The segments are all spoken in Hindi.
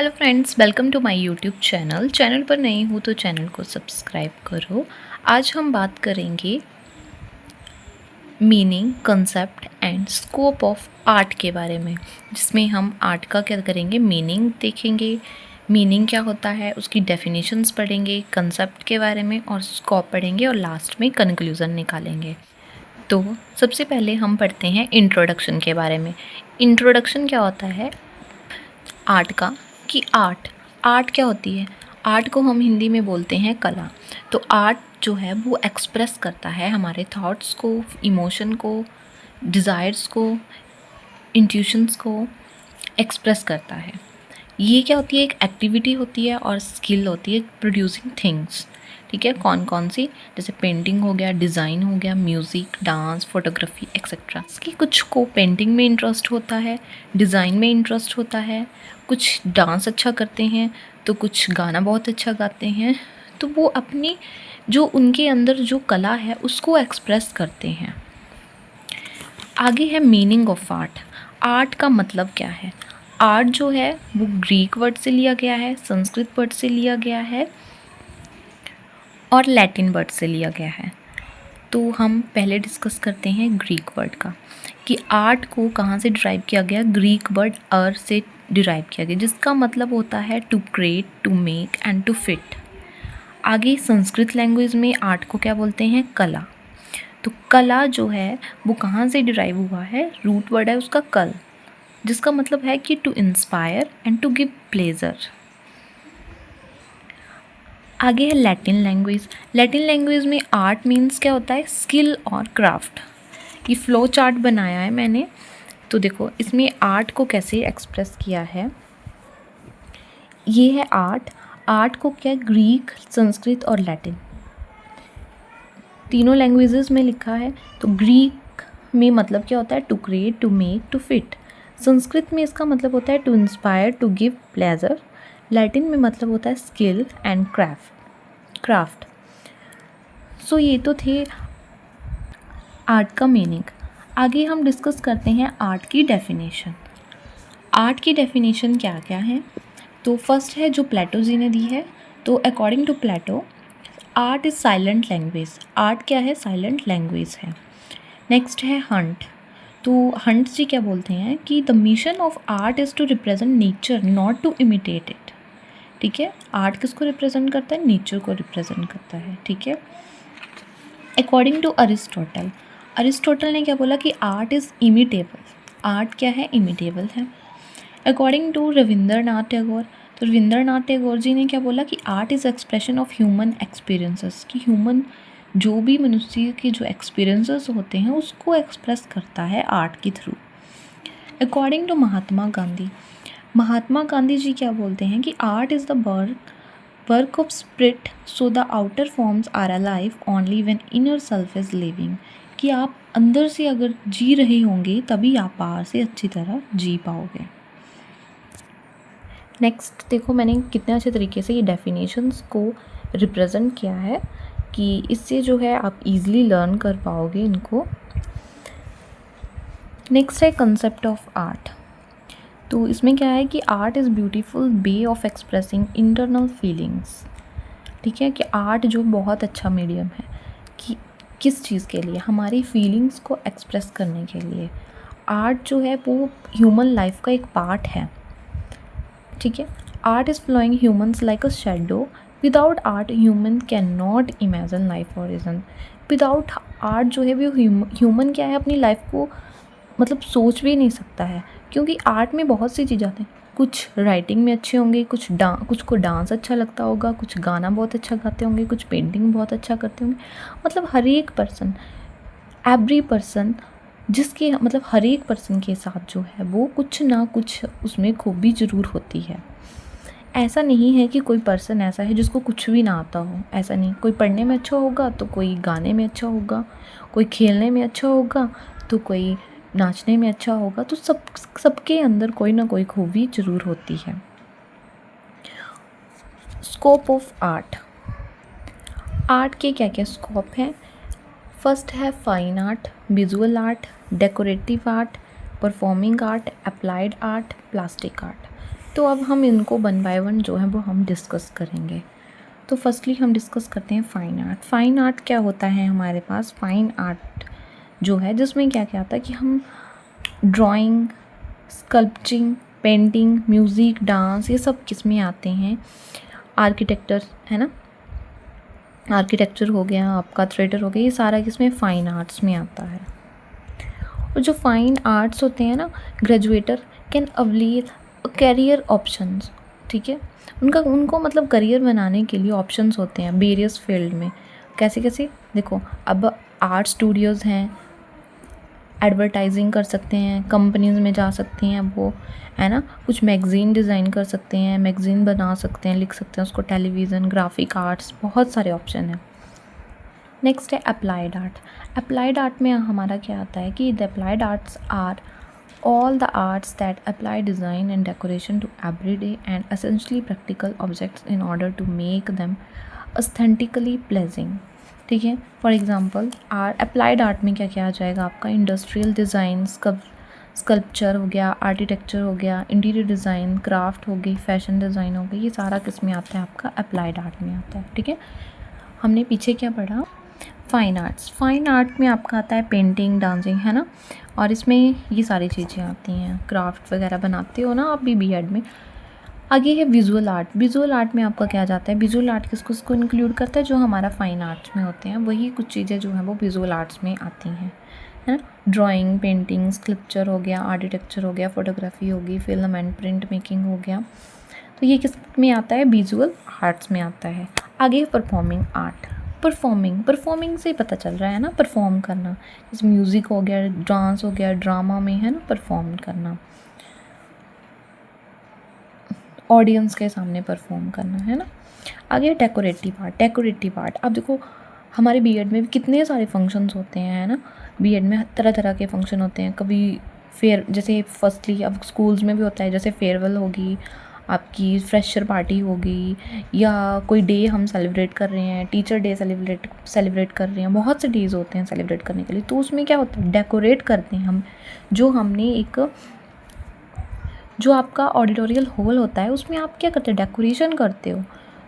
Hello friends, welcome to my YouTube channel पर नई हूँ तो चैनल को सब्सक्राइब करो। आज हम बात करेंगे meaning, concept and scope of art के बारे में, जिसमें हम आर्ट का क्या करेंगे, मीनिंग देखेंगे, मीनिंग क्या होता है, उसकी डेफिनेशंस पढ़ेंगे, कंसेप्ट के बारे में और स्कोप पढ़ेंगे और लास्ट में कंक्लूज़न निकालेंगे। तो सबसे पहले हम पढ़ते हैं इंट्रोडक्शन के बारे में। इंट्रोडक्शन क्या होता है आर्ट का, कि आर्ट क्या होती है। आर्ट को हम हिंदी में बोलते हैं कला। तो आर्ट जो है वो एक्सप्रेस करता है हमारे थॉट्स को, इमोशन को, डिज़ायर्स को, इंट्यूशंस को एक्सप्रेस करता है। ये क्या होती है, एक एक्टिविटी होती है और स्किल होती है प्रोड्यूसिंग थिंग्स। ठीक है, कौन कौन सी, जैसे पेंटिंग हो गया, डिज़ाइन हो गया, म्यूज़िक, डांस, फोटोग्राफी एक्सेट्रा। इसकी कुछ को पेंटिंग में इंटरेस्ट होता है, डिज़ाइन में इंटरेस्ट होता है, कुछ डांस अच्छा करते हैं तो कुछ गाना बहुत अच्छा गाते हैं। तो वो अपनी जो उनके अंदर जो कला है उसको एक्सप्रेस करते हैं। आगे है मीनिंग ऑफ आर्ट। आर्ट का मतलब क्या है। आर्ट जो है वो ग्रीक वर्ड से लिया गया है, संस्कृत वर्ड से लिया गया है और लैटिन वर्ड से लिया गया है। तो हम पहले डिस्कस करते हैं ग्रीक वर्ड का, कि आर्ट को कहाँ से डिराइव किया गया। ग्रीक वर्ड अर्थ से डिराइव किया गया, जिसका मतलब होता है to create, to make and to fit. आगे संस्कृत लैंग्वेज में आर्ट को क्या बोलते हैं, कला। तो कला जो है वो कहाँ से डिराइव हुआ है, रूट वर्ड है उसका कल, जिसका मतलब है कि to inspire and to give pleasure. आगे है लैटिन लैंग्वेज। लैटिन लैंग्वेज में आर्ट मीन्स क्या होता है, स्किल और क्राफ्ट। ये फ्लो चार्ट बनाया है मैंने, तो देखो इसमें आर्ट को कैसे एक्सप्रेस किया है। ये है आर्ट। आर्ट को क्या, ग्रीक, संस्कृत और लैटिन तीनों लैंग्वेजेस में लिखा है। तो ग्रीक में मतलब क्या होता है, to create, to make, to fit. Sanskrit में इसका मतलब होता है to inspire, to give pleasure. Latin में मतलब होता है स्किल एंड क्राफ्ट। सो ये तो थे आर्ट का मीनिंग। आगे हम डिस्कस करते हैं आर्ट की डेफिनेशन। आर्ट की डेफिनेशन क्या क्या है। तो फर्स्ट है जो प्लेटो जी ने दी है। तो according to Plato, art is silent language. Art क्या है, साइलेंट लैंग्वेज है। नेक्स्ट है हंट। तो हंट जी क्या बोलते हैं कि the mission of art is to represent nature, not to imitate it. ठीक है, आर्ट किसको रिप्रेजेंट करता है, नेचर को रिप्रेजेंट करता है। ठीक है, अकॉर्डिंग टू अरिस्टोटल, अरिस्टोटल ने क्या बोला कि आर्ट इज़ इमिटेबल। आर्ट क्या है, इमिटेबल है। अकॉर्डिंग टू रविंद्रनाथ टैगोर, तो रविंद्रनाथ टैगोर जी ने क्या बोला कि art is expression of human experiences, कि ह्यूमन जो भी मनुष्य के जो एक्सपीरियंसेस होते हैं उसको एक्सप्रेस करता है आर्ट के through. According to Mahatma Gandhi, Mahatma Gandhi ji क्या बोलते हैं कि art is the work of spirit, so the outer forms are alive only when inner self is living, कि आप अंदर से अगर जी रहे होंगे तभी आप बाहर से अच्छी तरह जी पाओगे। नेक्स्ट देखो मैंने कितने अच्छे तरीके से ये डेफिनेशंस को रिप्रेजेंट किया है, कि इससे जो है आप इजीली लर्न कर पाओगे इनको। नेक्स्ट है कंसेप्ट ऑफ आर्ट। तो इसमें क्या है कि art is beautiful way of expressing internal feelings. ठीक है, कि आर्ट जो बहुत अच्छा मीडियम है, कि किस चीज़ के लिए, हमारी फीलिंग्स को एक्सप्रेस करने के लिए। आर्ट जो है वो ह्यूमन लाइफ का एक पार्ट है। ठीक है, art is flowing humans like a shadow, without art human can not imagine life origin. Without art जो है वो ह्यूमन क्या है, अपनी लाइफ को मतलब सोच भी नहीं सकता है, क्योंकि आर्ट में बहुत सी चीज़ें आती हैं। कुछ राइटिंग में अच्छे होंगे, कुछ को डांस अच्छा लगता होगा, कुछ गाना बहुत अच्छा गाते होंगे, कुछ पेंटिंग बहुत अच्छा करते होंगे। मतलब हर एक पर्सन, एवरी पर्सन, जिसके मतलब हर एक पर्सन के साथ जो है वो कुछ ना कुछ उसमें खूबी ज़रूर होती है। ऐसा नहीं है कि कोई पर्सन ऐसा है जिसको कुछ भी ना आता हो, ऐसा नहीं। कोई पढ़ने में अच्छा होगा तो कोई गाने में अच्छा होगा, कोई खेलने में अच्छा होगा तो कोई नाचने में अच्छा होगा। तो सबके अंदर कोई ना कोई खूबी ज़रूर होती है। Scope of art. आर्ट के क्या क्या स्कोप हैं। फर्स्ट है fine art, visual art, decorative art, performing art, applied art, plastic art. तो अब हम इनको वन बाय वन जो है वो हम डिस्कस करेंगे। तो फर्स्टली हम डिस्कस करते हैं फ़ाइन आर्ट। फ़ाइन आर्ट क्या होता है हमारे पास? फ़ाइन आर्ट जो है जिसमें क्या क्या आता है कि हम ड्राइंग, स्कल्पचिंग, पेंटिंग, म्यूज़िक, डांस, ये सब किस में आते हैं? आर्किटेक्चर है ना, आर्किटेक्चर हो गया आपका, थिएटर हो गया, ये सारा किसमें? फ़ाइन आर्ट्स में आता है। और जो फ़ाइन आर्ट्स होते हैं ना, ग्रेजुएटर कैन अवेल कैरियर ऑप्शंस, ठीक है, उनको मतलब करियर बनाने के लिए ऑप्शंस होते हैं वेरियस फील्ड में। कैसे कैसे? देखो, अब आर्ट स्टूडियोज़ हैं, एडवर्टाइजिंग कर सकते हैं, कंपनीज़ में जा सकते हैं वो, है ना, कुछ मैगज़ीन डिज़ाइन कर सकते हैं, मैगज़ीन बना सकते हैं, लिख सकते हैं उसको, टेलीविज़न, ग्राफिक आर्ट्स, बहुत सारे ऑप्शन हैं। नेक्स्ट है अप्लाइड आर्ट। अप्लाइड आर्ट में हमारा क्या आता है कि the applied arts are all the arts that apply design and decoration to everyday and essentially practical objects in order to make them aesthetically pleasing, ठीक है। फॉर एग्जांपल अप्लाइड आर्ट में क्या क्या आ जाएगा आपका? इंडस्ट्रियल डिज़ाइन, स्कल्पचर हो गया, आर्किटेक्चर हो गया, इंटीरियर डिज़ाइन, क्राफ्ट हो गई, फैशन डिज़ाइन हो गई, ये सारा किस में आता है? आपका अप्लाइड आर्ट में आता है, ठीक है। हमने पीछे क्या पढ़ा? Fine arts. फ़ाइन आर्ट में आपका आता है पेंटिंग, डांसिंग, है ना, और इसमें ये सारी चीज़ें आती हैं, क्राफ्ट वगैरह बनाते हो ना आप भी बीएड में। आगे है विजुअल आर्ट। विजुअल आर्ट में आपका क्या जाता है? विजुअल आर्ट किसको इंक्लूड करता है? जो हमारा फ़ाइन आर्ट्स में होते हैं, वही कुछ चीज़ें जो हैं वो विजुअल आर्ट्स में आती हैं, है ना। ड्राइंग, पेंटिंग, स्कल्पचर हो गया, आर्किटेक्चर हो गया, फोटोग्राफी होगी, फिल्म एंड प्रिंट मेकिंग हो गया, तो ये किस में आता है? विजुअल आर्ट्स में आता है। आगे है परफॉर्मिंग आर्ट। परफॉर्मिंग से पता चल रहा है ना, परफॉर्म करना, जैसे म्यूज़िक हो गया, डांस हो गया, ड्रामा में, है ना, परफॉर्म करना, ऑडियंस के सामने परफॉर्म करना, है ना। आगे डेकोरेटिव आर्ट। डेकोरेटिव आर्ट, अब देखो हमारे बीएड में भी कितने सारे फंक्शंस होते हैं, है ना, बीएड में तरह तरह के फंक्शन होते हैं। कभी जैसे फर्स्टली अब स्कूल्स में भी होता है, जैसे फेयरवेल होगी आपकी, फ्रेशर पार्टी होगी, या कोई डे हम सेलिब्रेट कर रहे हैं, टीचर डे सेलिब्रेट कर रहे हैं, बहुत से डेज़ होते हैं सेलिब्रेट करने के लिए। तो उसमें क्या होता है? डेकोरेट करते हैं हम, जो आपका ऑडिटोरियल हॉल होता है उसमें आप क्या करते हो? डेकोरेशन करते हो।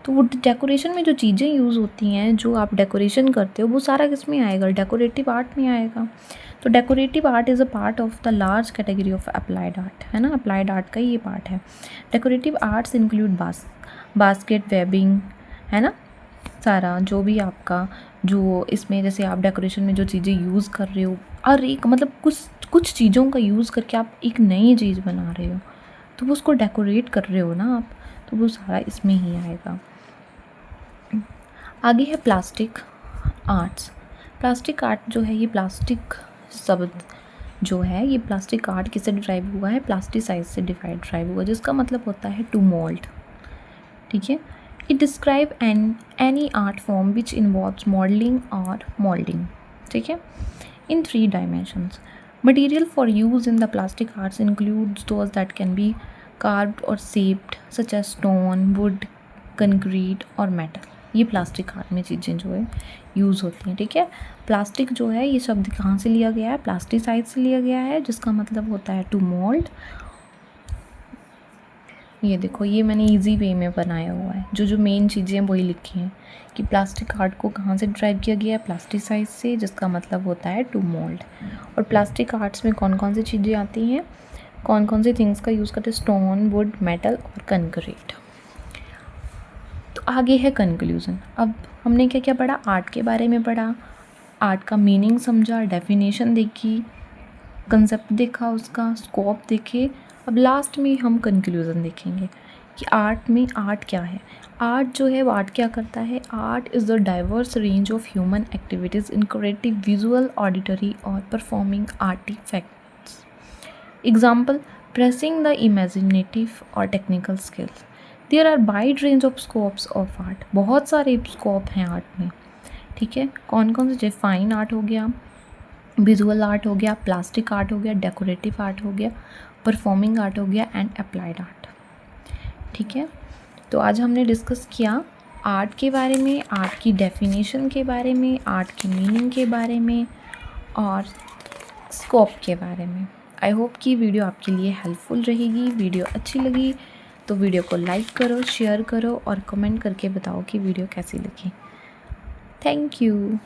तो वो डेकोरेशन में जो चीज़ें यूज़ होती हैं, जो आप डेकोरेशन करते हो, वो सारा किस में आएगा? डेकोरेटिव आर्ट में आएगा। तो decorative art is a part of the large category of applied art, है ना, अप्लाइड आर्ट का ये पार्ट है। Decorative arts include basket webbing, है ना, सारा जो भी आपका, जो इसमें जैसे आप डेकोरेशन में जो चीज़ें यूज़ कर रहे हो, और एक मतलब कुछ चीज़ों का यूज़ करके आप एक नई चीज़ बना रहे हो, तो वो उसको डेकोरेट कर रहे हो ना आप, तो वो सारा इसमें ही आएगा। आगे है प्लास्टिक आर्ट्स। प्लास्टिक आर्ट जो है, ये प्लास्टिक शब्द जो है, ये प्लास्टिक आर्ट किससे डिराइव हुआ है? प्लास्टिसाइज से डिराइव हुआ, जिसका मतलब होता है टू मोल्ड, ठीक है। It describe any art form which involves modelling और मोल्डिंग, ठीक है, in 3 dimensions. Material for use in the plastic arts includes those that can be carved or shaped, such as stone, wood, concrete और metal. ये प्लास्टिक आर्ट में चीज़ें जो है यूज़ होती हैं, ठीक है। प्लास्टिक जो है, ये शब्द कहाँ से लिया गया है? प्लास्टिसाइड से लिया गया है, जिसका मतलब होता है टू मोल्ड। ये देखो, ये मैंने इजी वे में बनाया हुआ है, जो मेन चीज़ें वही लिखी हैं कि प्लास्टिक आर्ट को कहाँ से ड्राइव किया गया है? प्लास्टिसाइज से, जिसका मतलब होता है टू मोल्ड। और प्लास्टिक आर्ट्स में कौन कौन सी चीज़ें आती हैं, कौन कौन सी थिंग्स का यूज़ करते हैं? स्टोन, वुड, मेटल और कंक्रीट। तो आगे है कंक्लूज़न। अब हमने क्या क्या पढ़ा? आर्ट के बारे में पढ़ा, आर्ट का मीनिंग समझा, डेफिनेशन देखी, कंसेप्ट देखा, उसका स्कोप देखे। अब लास्ट में हम कंक्लूज़न देखेंगे कि आर्ट में आर्ट क्या है। आर्ट जो है वो आर्ट क्या करता है? Art is the diverse range of human activities in creative, visual, auditory और performing artifacts. Example, pressing the imaginative और technical skills. There are wide range of scopes of art. बहुत सारे स्कोप हैं आर्ट में, ठीक है। कौन कौन से? जैसे फाइन आर्ट हो गया, विजुअल आर्ट हो गया, प्लास्टिक आर्ट हो गया, डेकोरेटिव आर्ट हो गया, परफॉर्मिंग आर्ट हो गया एंड अप्लाइड आर्ट, ठीक है। तो आज हमने डिस्कस किया आर्ट के बारे में, आर्ट की डेफिनेशन के बारे में, आर्ट की मीनिंग के बारे में और स्कोप के बारे में। आई होप कि वीडियो आपके लिए हेल्पफुल रहेगी। वीडियो अच्छी लगी तो वीडियो को लाइक करो, शेयर करो और कमेंट करके बताओ कि वीडियो कैसी लगी। Thank you.